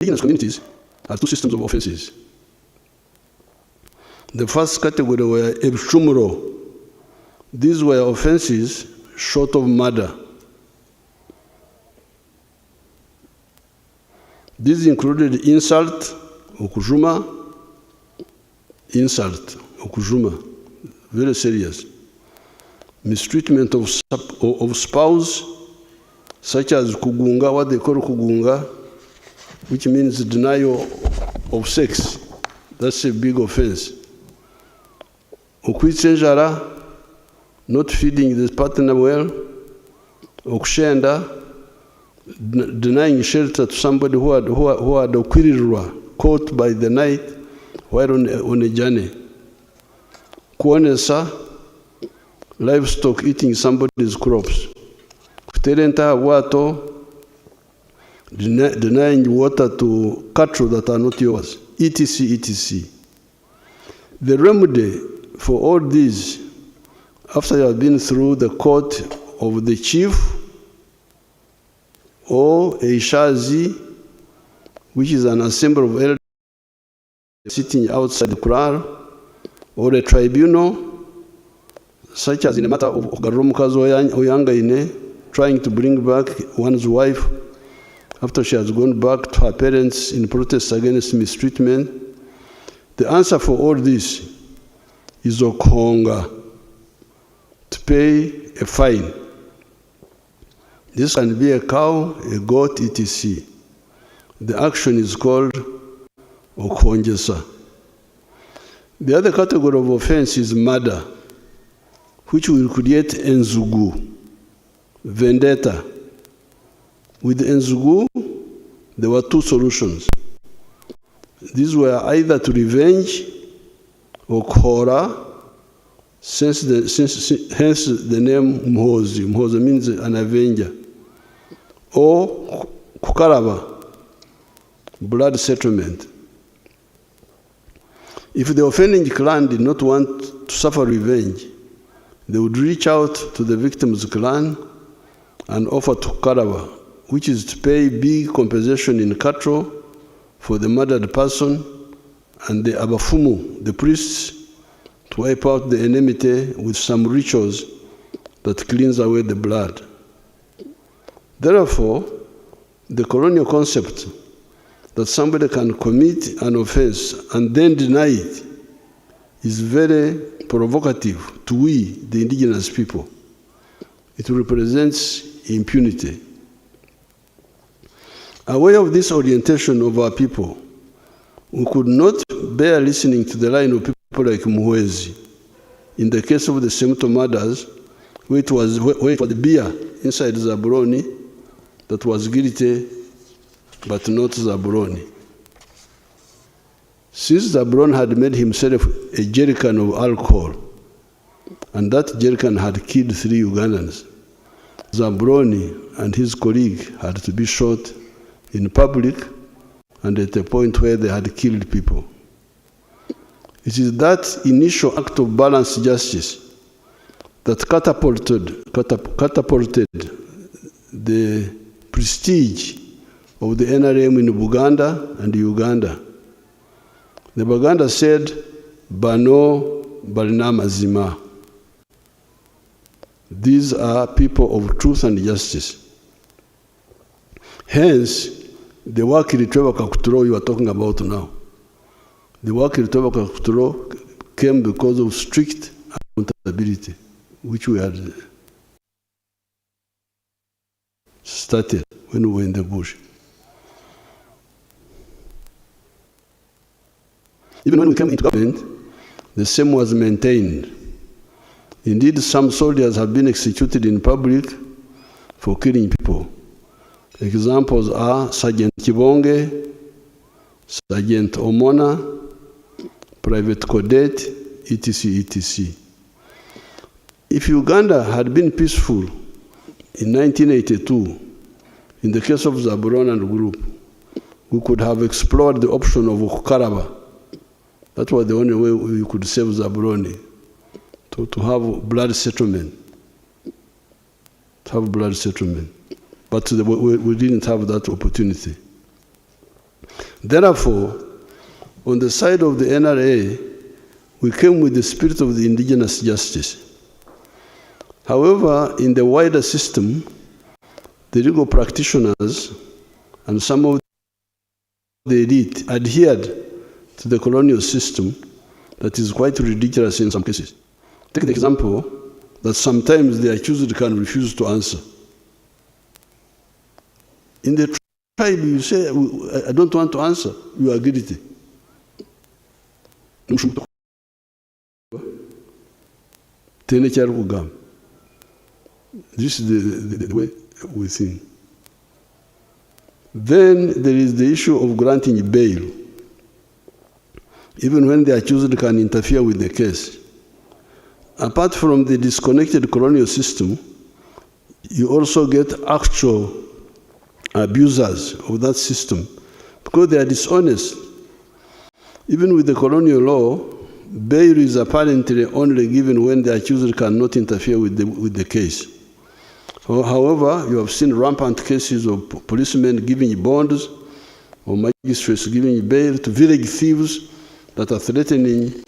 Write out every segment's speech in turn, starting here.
indigenous communities have two systems of offenses. The first category were ebshumuro. These were offenses short of murder. These included insult, okujuma, very serious. Mistreatment of spouse, such as kugunga, what they call kugunga, which means denial of sex. That's a big offense. Okwitsenjara, not feeding the partner well. Okushenda, denying shelter to somebody who had okwirirwa, caught by the night while on a journey. Kuonesa, livestock eating somebody's crops. Kuterenta wato, denying water to cattle that are not yours, etc., etc. The remedy for all these, after you have been through the court of the chief or a shazi, which is an assembly of elders sitting outside the kraal, or a tribunal, such as in the matter of Garomukazo Oyangaine, trying to bring back one's wife after she has gone back to her parents in protest against mistreatment. The answer for all this is okhonga, to pay a fine. This can be a cow, a goat, etc. The action is called okhonjesa. The other category of offense is murder, which will create enzugu, vendetta. With enzugu, there were two solutions. These were either to revenge or khora, hence the name Mhozi. Mhozi means an avenger. Or kukaraba, blood settlement. If the offending clan did not want to suffer revenge, they would reach out to the victim's clan and offer to kukaraba, which is to pay big compensation in cattle for the murdered person, and the abafumu, the priests, to wipe out the enmity with some rituals that cleans away the blood. Therefore, the colonial concept that somebody can commit an offense and then deny it is very provocative to we, the indigenous people. It represents impunity. Aware of this orientation of our people, we could not bear listening to the line of people like Muhwezi. In the case of the Semto murders, where it was the beer inside Zaburoni that was guilty, but not Zaburoni. Since Zaburoni had made himself a jerrycan of alcohol, and that jerrycan had killed 3 Ugandans, Zaburoni and his colleague had to be shot in public and at a point where they had killed people. It is that initial act of balanced justice that catapulted the prestige of the NRM in Buganda and Uganda. The Baganda said, Bano Balina Mazima. These are people of truth and justice. Hence, the Wakiri Trevor Kakuturo you are talking about now. The Wakiri Trevor Kakuturo came because of strict accountability, which we had started when we were in the bush. Even when we came into government, the same was maintained. Indeed, some soldiers have been executed in public for killing people. Examples are Sergeant Kibonge, Sergeant Omona, Private Codet, etc., etc. If Uganda had been peaceful in 1982, in the case of Zaburoni and group, we could have explored the option of Kukaraba. That was the only way we could save Zaburoni, to have blood settlement. But we didn't have that opportunity. Therefore, on the side of the NRA, we came with the spirit of the indigenous justice. However, in the wider system, the legal practitioners and some of the elite adhered to the colonial system that is quite ridiculous in some cases. Take the example that sometimes the accused can refuse to answer. In the tribe, you say, I don't want to answer, you are guilty. This is the way we think. Then there is the issue of granting bail, even when the accused can interfere with the case. Apart from the disconnected colonial system, you also get actual abusers of that system because they are dishonest. Even with the colonial law, bail is apparently only given when the accused cannot interfere with the case. However, you have seen rampant cases of policemen giving bonds or magistrates giving bail to village thieves that are threatening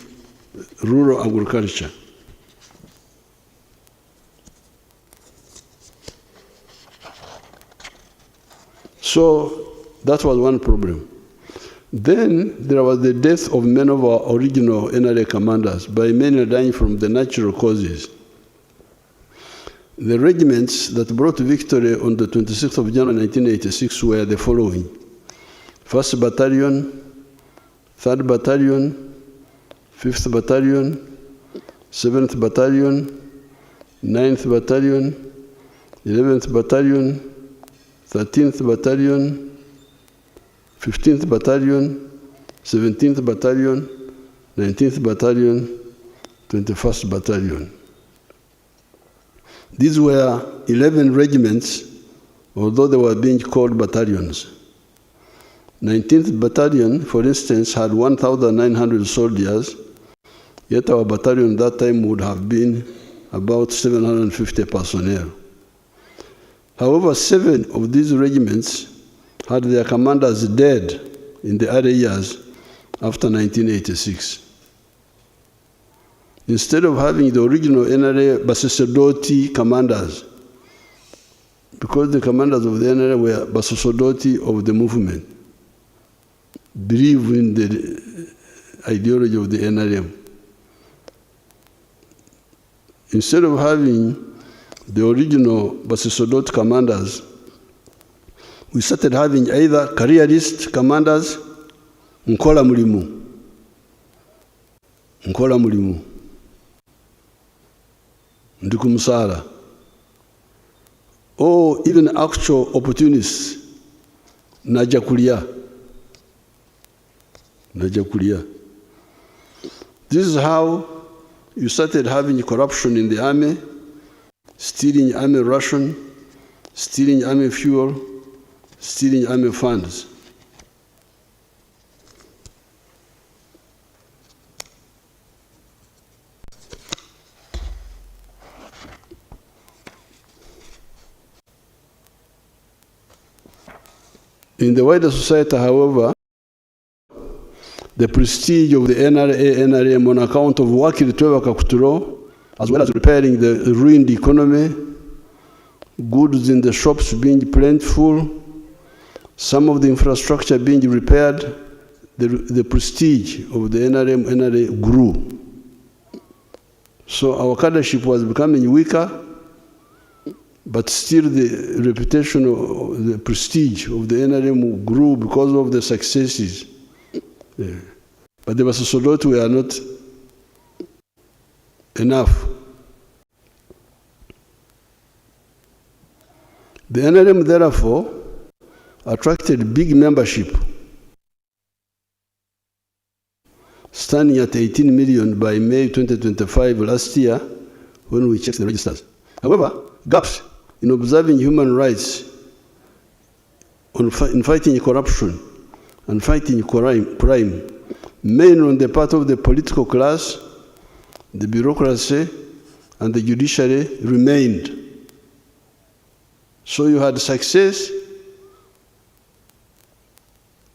rural agriculture. So that was one problem. Then there was the death of many of our original NRA commanders, by many dying from the natural causes. The regiments that brought victory on the 26th of January 1986 were the following: 1st Battalion, 3rd Battalion, 5th Battalion, 7th Battalion, 9th Battalion, 11th Battalion, 13th Battalion, 15th Battalion, 17th Battalion, 19th Battalion, 21st Battalion. These were 11 regiments, although they were being called battalions. 19th Battalion, for instance, had 1,900 soldiers, yet our battalion that time would have been about 750 personnel. However, 7 of these regiments had their commanders dead in the early years after 1986. Instead of having the original NRA Basasodoti commanders, because the commanders of the NRA were Basasodoti of the movement, believe in the ideology of the NRM. Instead of having the original Basasodoti commanders, we started having either careerist commanders, Nkola Mulimu, Ndikumusara, or even actual opportunists, Najakulia. This is how you started having corruption in the army, stealing army ration, stealing army fuel, stealing army funds. In the wider society, however, the prestige of the NRM on account of working to Kakuturo, as well as repairing the ruined economy, goods in the shops being plentiful, some of the infrastructure being repaired, the prestige of the NRA grew. So our cadreship was becoming weaker, but still the reputation of the prestige of the NRM grew because of the successes. But the Basasodoti were not enough. The NRM, therefore, attracted big membership, standing at 18 million by May 2025 last year when we checked the registers. However, gaps in observing human rights, in fighting corruption and fighting crime, mainly on the part of the political class, the bureaucracy, and the judiciary remained. So you had success,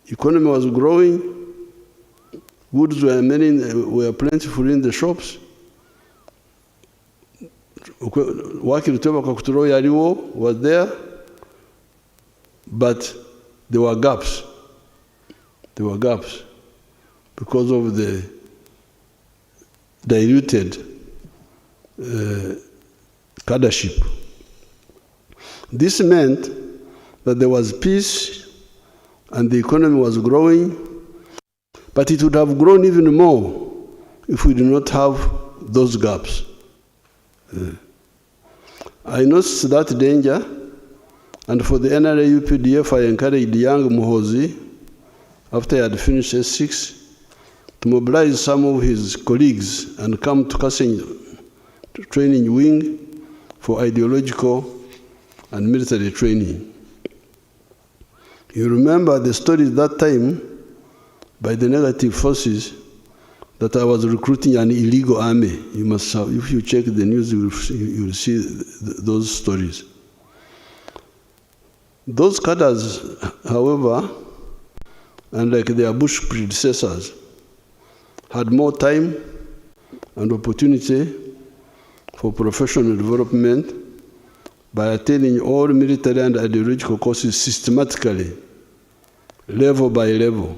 economy was growing, goods were plentiful in the shops. Wakiri Twebaka Kuturo Yariwo was there, but there were gaps. There were gaps because of the diluted cadreship. This meant that there was peace and the economy was growing, but it would have grown even more if we did not have those gaps. I noticed that danger, and for the NRA UPDF, I encouraged young Muhozi, after he had finished S6, to mobilize some of his colleagues and come to Kasenyi training wing for ideological and military training. You remember the story that time by the negative forces that I was recruiting an illegal army. You must have, if you check the news, you will see those stories. Those cadres, however, unlike their Bush predecessors, had more time and opportunity for professional development by attending all military and ideological courses systematically, level by level.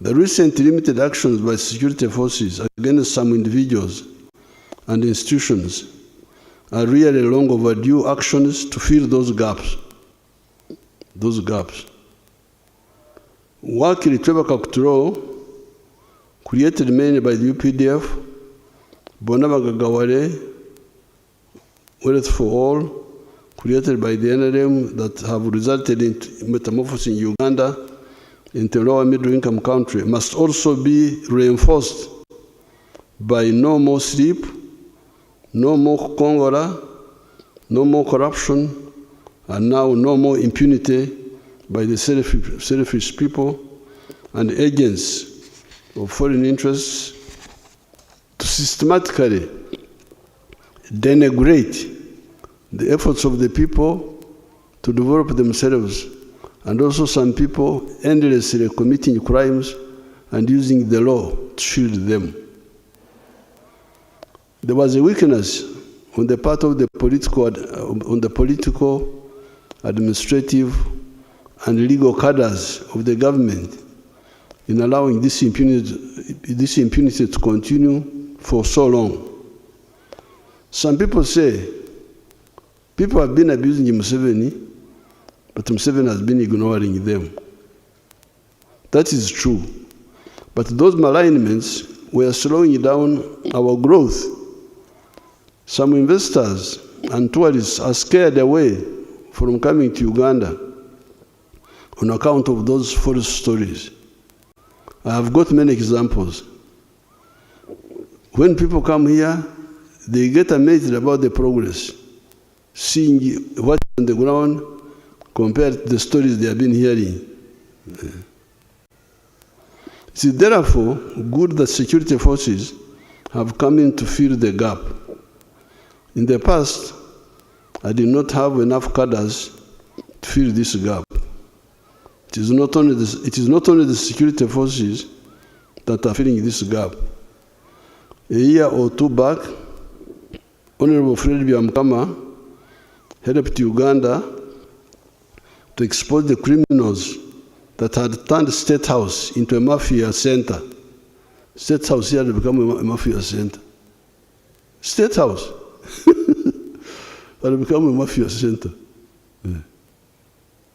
The recent limited actions by security forces against some individuals and institutions are really long overdue actions to fill those gaps. Those gaps. Wakiri Twebaka Kuturo, created mainly by the UPDF, Bonaba Gagawale, Wealth for All, created by the NRM, that have resulted in metamorphosis in Uganda into a lower middle-income country, must also be reinforced by no more sleep, no more Congora, no more corruption, and now no more impunity by the selfish people and agents of foreign interests to systematically denigrate the efforts of the people to develop themselves, and also some people endlessly committing crimes and using the law to shield them. There was a weakness on the part of the political, administrative, and legal cadres of the government in allowing this impunity to continue for so long. Some people say people have been abusing Museveni, but Museveni has been ignoring them. That is true. But those malignments were slowing down our growth. Some investors and tourists are scared away from coming to Uganda on account of those false stories. I have got many examples. When people come here, they get amazed about the progress, seeing what's on the ground compared to the stories they have been hearing. It is therefore good that security forces have come in to fill the gap. In the past, I did not have enough cadres to fill this gap. It is not only the security forces that are filling this gap. A year or two back, Honorable Fred Byamukama helped Uganda to expose the criminals that had turned State House into a mafia center. State House here had become a mafia center. State House had become a mafia center. Yeah.